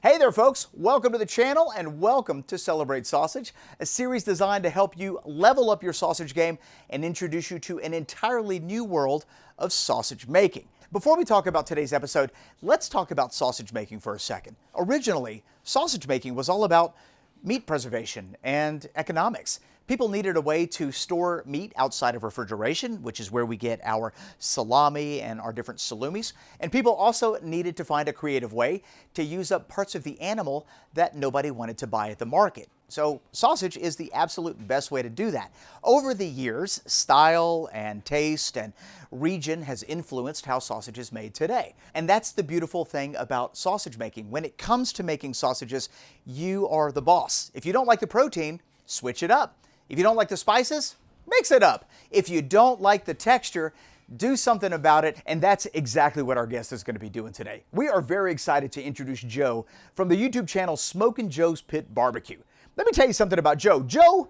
Hey there folks, welcome to the channel and welcome to Celebrate Sausage, a series designed to help you level up your sausage game and introduce you to an entirely new world of sausage making. Before we talk about today's episode, let's talk about sausage making for a second. Originally, sausage making was all about meat preservation and economics. People needed a way to store meat outside of refrigeration, which is where we get our salami and our different salumis. And people also needed to find a creative way to use up parts of the animal that nobody wanted to buy at the market. So sausage is the absolute best way to do that. Over the years, style and taste and region has influenced how sausage is made today. And that's the beautiful thing about sausage making. When it comes to making sausages, you are the boss. If you don't like the protein, switch it up. If you don't like the spices, mix it up. If you don't like the texture, do something about it, and that's exactly what our guest is going to be doing today. We are very excited to introduce Joe from the YouTube channel Smokin' Joe's Pit Barbecue. Let me tell you something about Joe. Joe,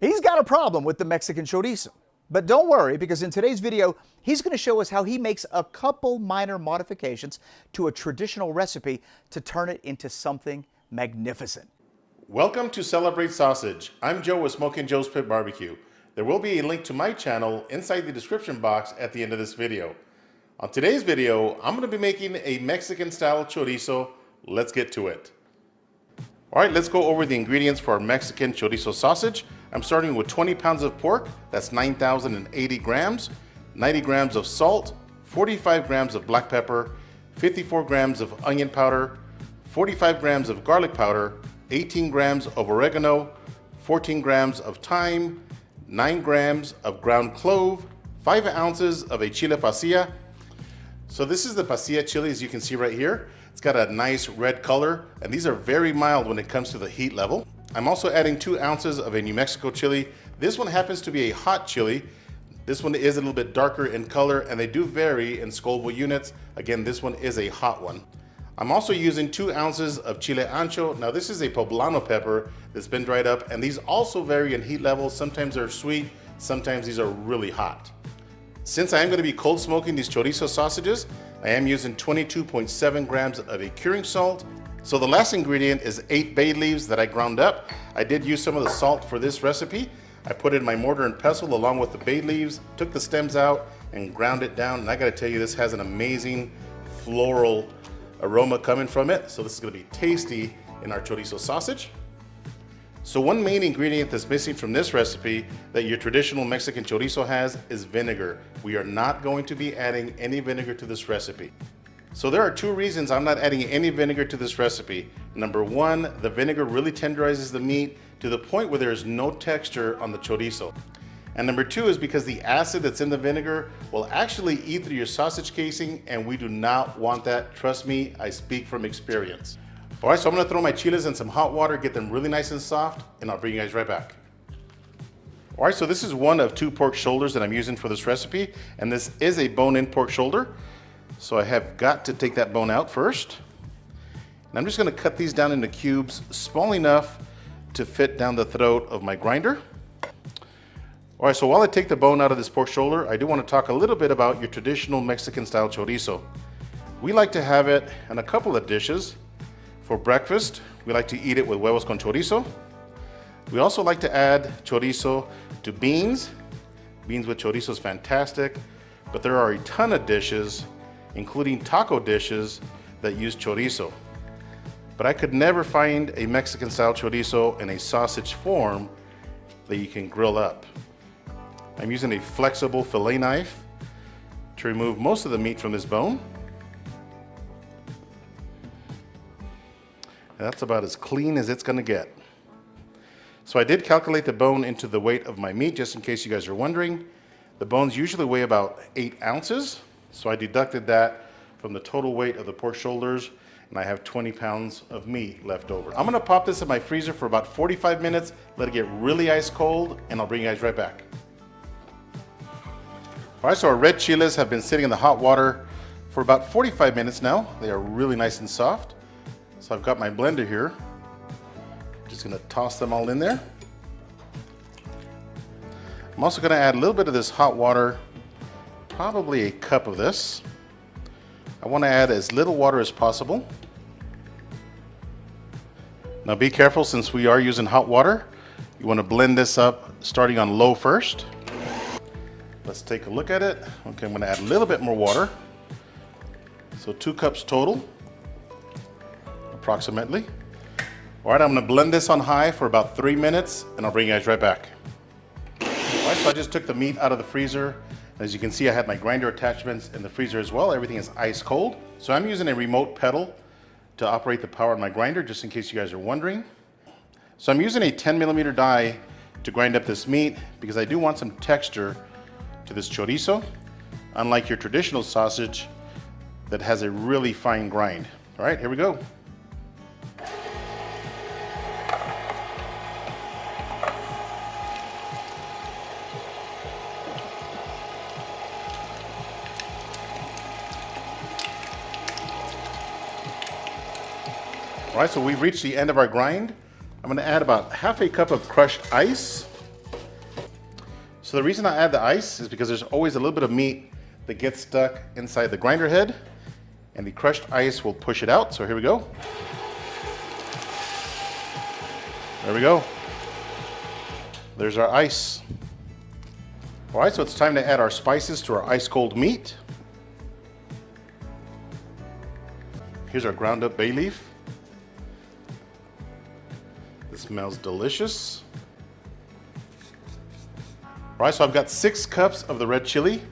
he's got a problem with the Mexican chorizo. But don't worry, because in today's video, he's going to show us how he makes a couple minor modifications to a traditional recipe to turn it into something magnificent. Welcome to Celebrate Sausage. I'm Joe with Smokin' Joe's Pit Barbecue. There will be a link to my channel inside the description box at the end of this video. On today's video, I'm going to be making a Mexican style chorizo. Let's get to it. Alright, let's go over the ingredients for our Mexican chorizo sausage. I'm starting with 20 pounds of pork, that's 9,080 grams, 90 grams of salt, 45 grams of black pepper, 54 grams of onion powder, 45 grams of garlic powder, 18 grams of oregano, 14 grams of thyme, 9 grams of ground clove, 5 ounces of a chile pasilla. So this is the pasilla chili, as you can see right here. It's got a nice red color, and these are very mild when it comes to the heat level. I'm also adding 2 ounces of a New Mexico chili. This one happens to be a hot chili. This one is a little bit darker in color, and they do vary in Scoville units. Again, this one is a hot one. I'm also using 2 ounces of chile ancho. Now this is a poblano pepper that's been dried up, and these also vary in heat levels. Sometimes they're sweet, sometimes these are really hot. Since I am going to be cold smoking these chorizo sausages, I am using 22.7 grams of a curing salt. So the last ingredient is 8 bay leaves that I ground up. I did use some of the salt for this recipe. I put it in my mortar and pestle along with the bay leaves, took the stems out and ground it down. And I got to tell you, this has an amazing floral aroma coming from it. So this is going to be tasty in our chorizo sausage. So one main ingredient that's missing from this recipe that your traditional Mexican chorizo has is vinegar. We are not going to be adding any vinegar to this recipe. So there are 2 reasons I'm not adding any vinegar to this recipe. Number 1, the vinegar really tenderizes the meat to the point where there is no texture on the chorizo. And number 2 is because the acid that's in the vinegar will actually eat through your sausage casing, and we do not want that. Trust me, I speak from experience. All right, so I'm gonna throw my chiles in some hot water, get them really nice and soft, and I'll bring you guys right back. All right, so this is one of 2 pork shoulders that I'm using for this recipe, and this is a bone-in pork shoulder. So I have got to take that bone out first. And I'm just gonna cut these down into cubes small enough to fit down the throat of my grinder. All right, so while I take the bone out of this pork shoulder, I do want to talk a little bit about your traditional Mexican style chorizo. We like to have it in a couple of dishes. For breakfast, we like to eat it with huevos con chorizo. We also like to add chorizo to beans. Beans with chorizo is fantastic, but there are a ton of dishes, including taco dishes, that use chorizo. But I could never find a Mexican style chorizo in a sausage form that you can grill up. I'm using a flexible fillet knife to remove most of the meat from this bone. And that's about as clean as it's gonna get. So I did calculate the bone into the weight of my meat, just in case you guys are wondering. The bones usually weigh about 8 ounces. So I deducted that from the total weight of the pork shoulders, and I have 20 pounds of meat left over. I'm gonna pop this in my freezer for about 45 minutes, let it get really ice cold, and I'll bring you guys right back. All right, so our red chiles have been sitting in the hot water for about 45 minutes now. They are really nice and soft. So I've got my blender here. Just gonna toss them all in there. I'm also gonna add a little bit of this hot water, probably a cup of this. I wanna add as little water as possible. Now be careful, since we are using hot water. You want to blend this up starting on low first. Let's take a look at it. Okay, I'm going to add a little bit more water. So 2 cups total, approximately. All right, I'm going to blend this on high for about 3 minutes, and I'll bring you guys right back. All right, so I just took the meat out of the freezer. As you can see, I had my grinder attachments in the freezer as well. Everything is ice cold. So I'm using a remote pedal to operate the power of my grinder, just in case you guys are wondering. So I'm using a 10mm die to grind up this meat because I do want some texture to this chorizo, unlike your traditional sausage that has a really fine grind. All right, here we go. All right, so we've reached the end of our grind. I'm going to add about half a cup of crushed ice. So the reason I add the ice is because there's always a little bit of meat that gets stuck inside the grinder head, and the crushed ice will push it out. So here we go. There we go. There's our ice. All right, so it's time to add our spices to our ice cold meat. Here's our ground up bay leaf. It smells delicious. All right, so I've got 6 cups of the red chili.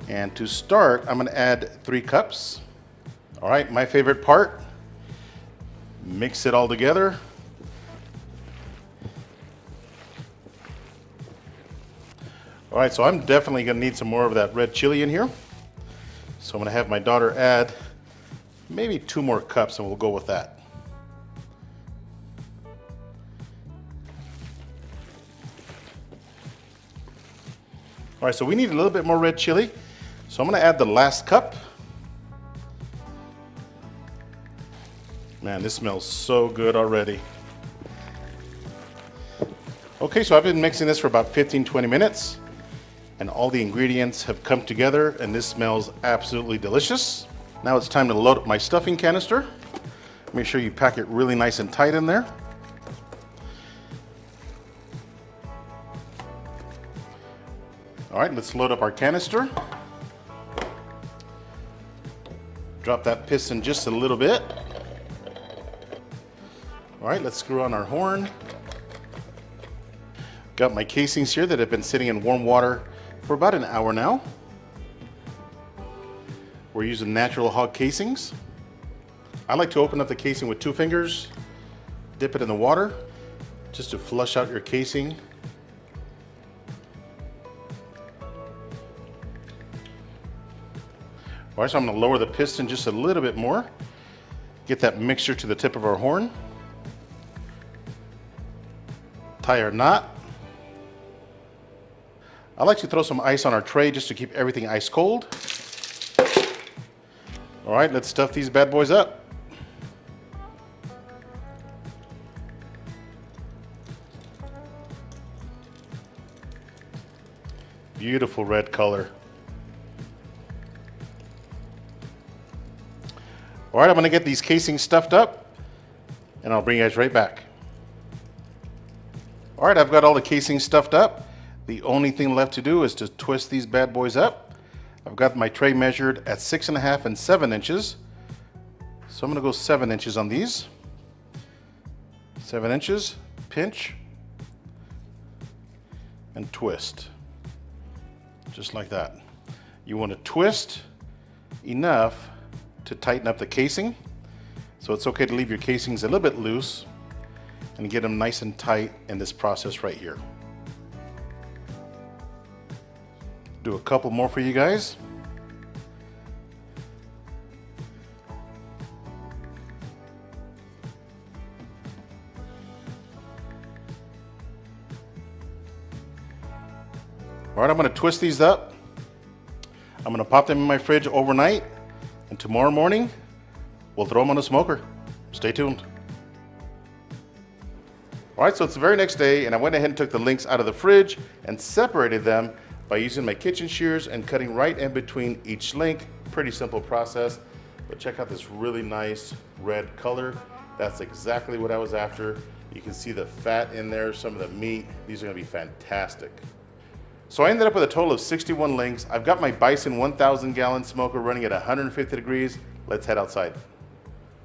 And to start, I'm going to add 3 cups. All right, my favorite part. Mix it all together. All right, so I'm definitely going to need some more of that red chili in here. So I'm going to have my daughter add maybe 2 more cups, and we'll go with that. All right, so we need a little bit more red chili. So I'm going to add the last cup. Man, this smells so good already. Okay, so I've been mixing this for about 15-20 minutes, and all the ingredients have come together, and this smells absolutely delicious. Now it's time to load up my stuffing canister. Make sure you pack it really nice and tight in there. All right, let's load up our canister. Drop that piston just a little bit. All right, let's screw on our horn. Got my casings here that have been sitting in warm water for about an hour now. We're using natural hog casings. I like to open up the casing with 2 fingers, dip it in the water, just to flush out your casing. All right, so I'm going to lower the piston just a little bit more, get that mixture to the tip of our horn, tie our knot. I like to throw some ice on our tray just to keep everything ice cold. All right, let's stuff these bad boys up. Beautiful red color. All right, I'm going to get these casings stuffed up, and I'll bring you guys right back. All right, I've got all the casings stuffed up. The only thing left to do is to twist these bad boys up. I've got my tray measured at 6.5 and 7 inches. So I'm going to go 7 inches on these. 7 inches, pinch, and twist. Just like that. You want to twist enough to tighten up the casing. So it's okay to leave your casings a little bit loose and get them nice and tight in this process right here. Do a couple more for you guys. All right, I'm going to twist these up. I'm going to pop them in my fridge overnight, and tomorrow morning we'll throw them on the smoker. Stay tuned. All right, so it's the very next day, and I went ahead and took the links out of the fridge and separated them by using my kitchen shears and cutting right in between each link. Pretty simple process, but check out this really nice red color. That's exactly what I was after. You can see the fat in there, some of the meat. These are gonna be fantastic. So I ended up with a total of 61 links. I've got my Bison 1,000 gallon smoker running at 150 degrees. Let's head outside.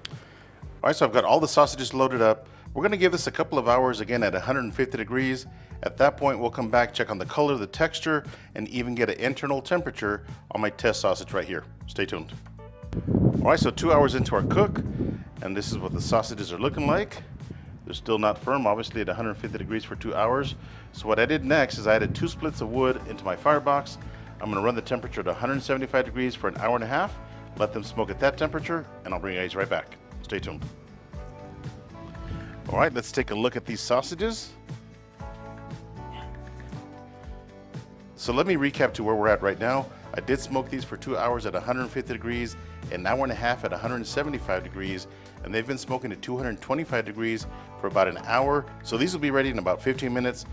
All right, so I've got all the sausages loaded up. We're gonna give this a couple of hours again at 150 degrees. At that point, we'll come back, check on the color, the texture, and even get an internal temperature on my test sausage right here. Stay tuned. All right, so 2 hours into our cook, and this is what the sausages are looking like. They're still not firm, obviously at 150 degrees for 2 hours. So what I did next is I added 2 splits of wood into my firebox. I'm gonna run the temperature at 175 degrees for an hour and a half, let them smoke at that temperature, and I'll bring you guys right back. Stay tuned. All right, let's take a look at these sausages. So let me recap to where we're at right now. I did smoke these for 2 hours at 150 degrees, an hour and a half at 175 degrees, and they've been smoking at 225 degrees for about an hour. So these will be ready in about 15 minutes.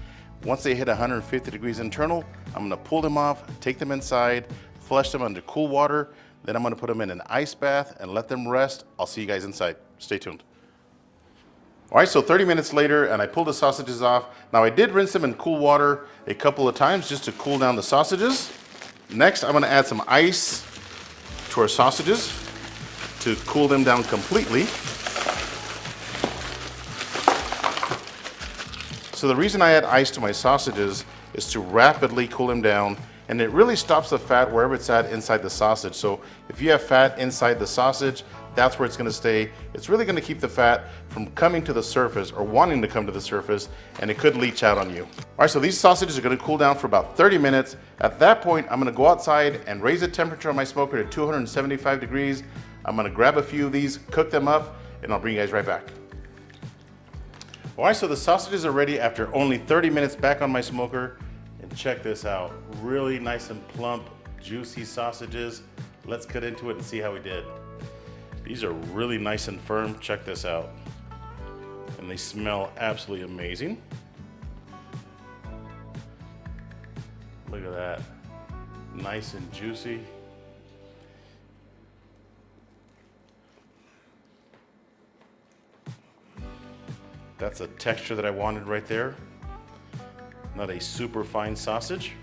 Once they hit 150 degrees internal, I'm gonna pull them off, take them inside, flush them under cool water, then I'm gonna put them in an ice bath and let them rest. I'll see you guys inside. Stay tuned. All right, so 30 minutes later, and I pulled the sausages off. Now I did rinse them in cool water a couple of times just to cool down the sausages. Next, I'm gonna add some ice to our sausages to cool them down completely. So the reason I add ice to my sausages is to rapidly cool them down, and it really stops the fat wherever it's at inside the sausage. So if you have fat inside the sausage, that's where it's gonna stay. It's really gonna keep the fat from coming to the surface or wanting to come to the surface, and it could leach out on you. All right, so these sausages are gonna cool down for about 30 minutes. At that point, I'm gonna go outside and raise the temperature on my smoker to 275 degrees. I'm gonna grab a few of these, cook them up, and I'll bring you guys right back. All right, so the sausages are ready after only 30 minutes back on my smoker. And check this out, really nice and plump, juicy sausages. Let's cut into it and see how we did. These are really nice and firm, check this out. And they smell absolutely amazing. Look at that, nice and juicy. That's a texture that I wanted right there. Not a super fine sausage.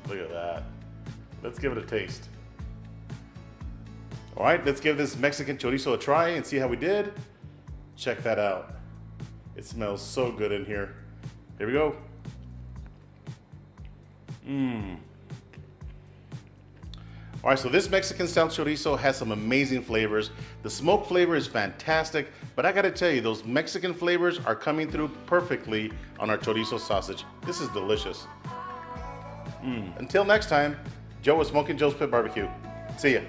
Look at that. Let's give it a taste. All right, let's give this Mexican chorizo a try and see how we did. Check that out. It smells so good in here. Here we go. All right, so this Mexican style chorizo has some amazing flavors. The smoke flavor is fantastic, but I gotta tell you, those Mexican flavors are coming through perfectly on our chorizo sausage. This is delicious. Until next time, Joe with Smoking Joe's Pit Barbecue. See ya.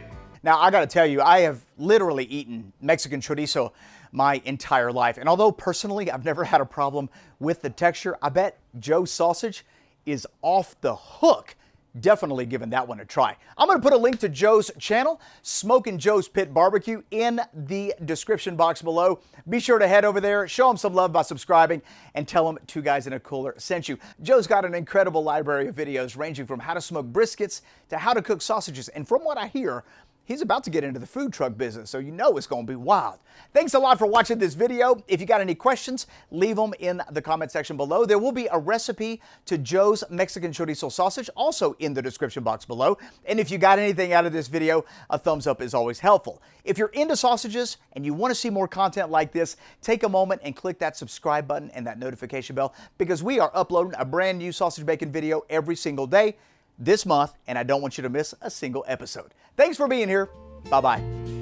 Now, I gotta tell you, I have literally eaten Mexican chorizo my entire life. And although personally I've never had a problem with the texture, I bet Joe's sausage is off the hook. Definitely giving that one a try. I'm going to put a link to Joe's channel, Smoking Joe's Pit Barbecue, in the description box below. Be sure to head over there, show him some love by subscribing, and tell him Two Guys in a Cooler sent you. Joe's got an incredible library of videos ranging from how to smoke briskets to how to cook sausages. And from what I hear, he's about to get into the food truck business, so you know it's going to be wild. Thanks a lot for watching this video. If you got any questions, leave them in the comment section below. There will be a recipe to Joe's Mexican chorizo sausage also in the description box below. And if you got anything out of this video, a thumbs up is always helpful. If you're into sausages and you want to see more content like this, take a moment and click that subscribe button and that notification bell, because we are uploading a brand new sausage bacon video every single day this month, and I don't want you to miss a single episode. Thanks for being here. Bye-bye.